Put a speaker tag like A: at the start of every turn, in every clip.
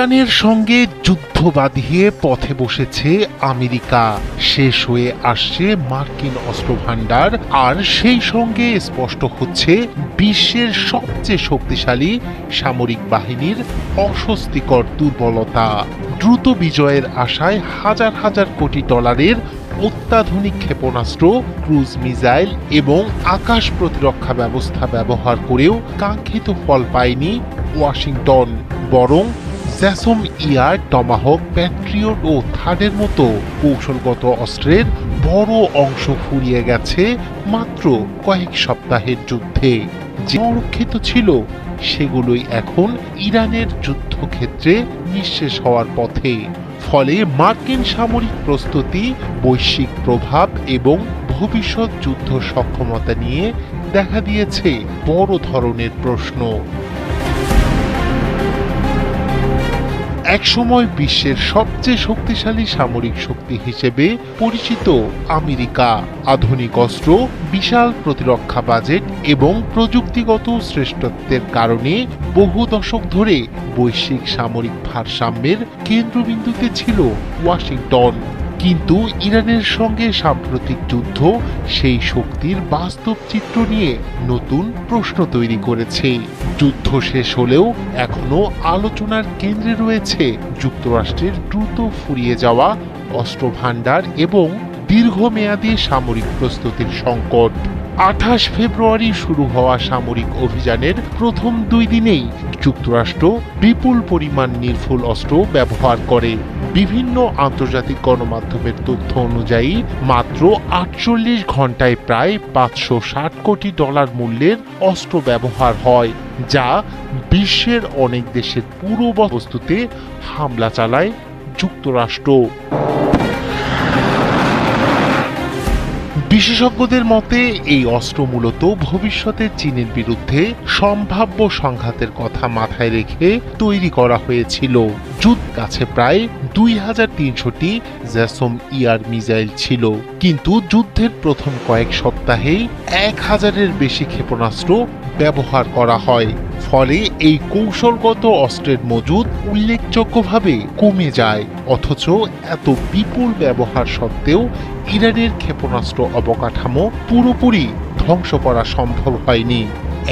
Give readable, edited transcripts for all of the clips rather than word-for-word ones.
A: ইরানের সঙ্গে যুদ্ধ বাঁধিয়ে পথে বসেছে আমেরিকা। শেষ হয়ে আসছে মার্কিন অস্ত্রভান্ডার, আর সেই সঙ্গে স্পষ্ট হচ্ছে বিশ্বের সবচেয়ে শক্তিশালী সামরিক বাহিনীর অস্বস্তিকর দুর্বলতা। দ্রুত বিজয়ের আশায় হাজার হাজার কোটি ডলারের অত্যাধুনিক ক্ষেপণাস্ত্র, ক্রুজ মিসাইল এবং আকাশ প্রতিরক্ষা ব্যবস্থা ব্যবহার করেও কাঙ্ক্ষিত ফল পায়নি ওয়াশিংটন। বরং জ্যাসম ইয়ার, টমাহক, প্যাট্রিয়ট ও থার্ডের মতো কৌশলগত অস্ত্রের বড় অংশ ফুরিয়ে গেছে মাত্র কয়েক সপ্তাহের যুদ্ধে। যে সংরক্ষিত ছিল সেগুলোই এখন ইরানের যুদ্ধক্ষেত্রে নিঃশেষ হওয়ার পথে। ফলে মার্কিন সামরিক প্রস্তুতি, বৈশ্বিক প্রভাব এবং ভবিষ্যৎ যুদ্ধ সক্ষমতা নিয়ে দেখা দিয়েছে বড় ধরনের প্রশ্ন। একসময় বিশ্বের সবচেয়ে শক্তিশালী সামরিক শক্তি হিসেবে পরিচিত আমেরিকা আধুনিক অস্ত্র, বিশাল প্রতিরক্ষা বাজেট এবং প্রযুক্তিগত শ্রেষ্ঠত্বের কারণে বহু দশক ধরে বৈশ্বিক সামরিক ভারসাম্যের কেন্দ্রবিন্দুতে ছিল ওয়াশিংটন। কিন্তু ইরানের সঙ্গে সাম্প্রতিক যুদ্ধ সেই শক্তির বাস্তব চিত্র নিয়ে নতুন প্রশ্ন তৈরি করেছে। যুদ্ধ শেষ হলেও এখনো আলোচনার কেন্দ্রে রয়েছে যুক্তরাষ্ট্রের দ্রুত ফুরিয়ে যাওয়া অস্ত্রভান্ডার এবং দীর্ঘমেয়াদী সামরিক প্রস্তুতির সংকট। 28 ফেব্রুয়ারি শুরু হওয়া সামরিক অভিযানের প্রথম 2 দিনেই যুক্তরাষ্ট্র বিপুল পরিমাণ নির্ভুল অস্ত্র ব্যবহার করে। বিভিন্ন আন্তর্জাতিক গণমাধ্যমের তথ্য অনুযায়ী মাত্র 48 ঘন্টায় প্রায় 560 কোটি ডলার মূল্যের অস্ত্র ব্যবহার হয়, যা বিশ্বের অনেক দেশের পুরো বস্তুতে হামলা চালায় যুক্তরাষ্ট্র। বিশেষজ্ঞদের মতে এই অস্ত্র মূলত ভবিষ্যতে চীনের বিরুদ্ধে সম্ভাব্য সংঘাতের কথা মাথায় রেখে তৈরি করা হয়েছিল। যুদ্ধ কাছে প্রায় 2300টি জ্যাসম ইয়ার মিসাইল ছিল, কিন্তু যুদ্ধের প্রথম কয়েক সপ্তাহেই 1000-এর বেশি ক্ষেপণাস্ত্র ব্যবহার করা হয়। ফলে এই কৌশলগত অস্ত্রের মজুদ উল্লেখযোগ্যভাবে কমে যায়। অথচ এত বিপুল ব্যবহার সত্ত্বেও ইরানের ক্ষেপণাস্ত্র অবকাঠামো পুরোপুরি ধ্বংস করা সম্ভব হয়নি।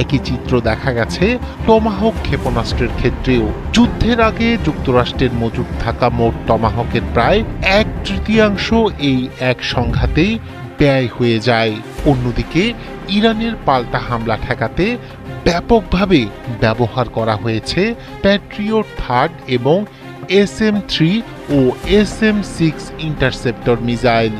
A: একই চিত্র দেখা গেছে টমাহক ক্ষেপণাস্ত্রের ক্ষেত্রেও। যুদ্ধের আগে যুক্তরাষ্ট্রের মজুদ থাকা মোট টমাহকের প্রায় 1/3 এই এক সংঘাতেই ব্যয় হয়ে যায়। অন্যদিকে ইরানের পাল্টা হামলা ঠেকাতে ব্যাপকভাবে ব্যবহার করা হয়েছে প্যাট্রিয়ট থার্ড এবং SM-3 ও SM-6 ইন্টারসেপ্টর মিসাইল।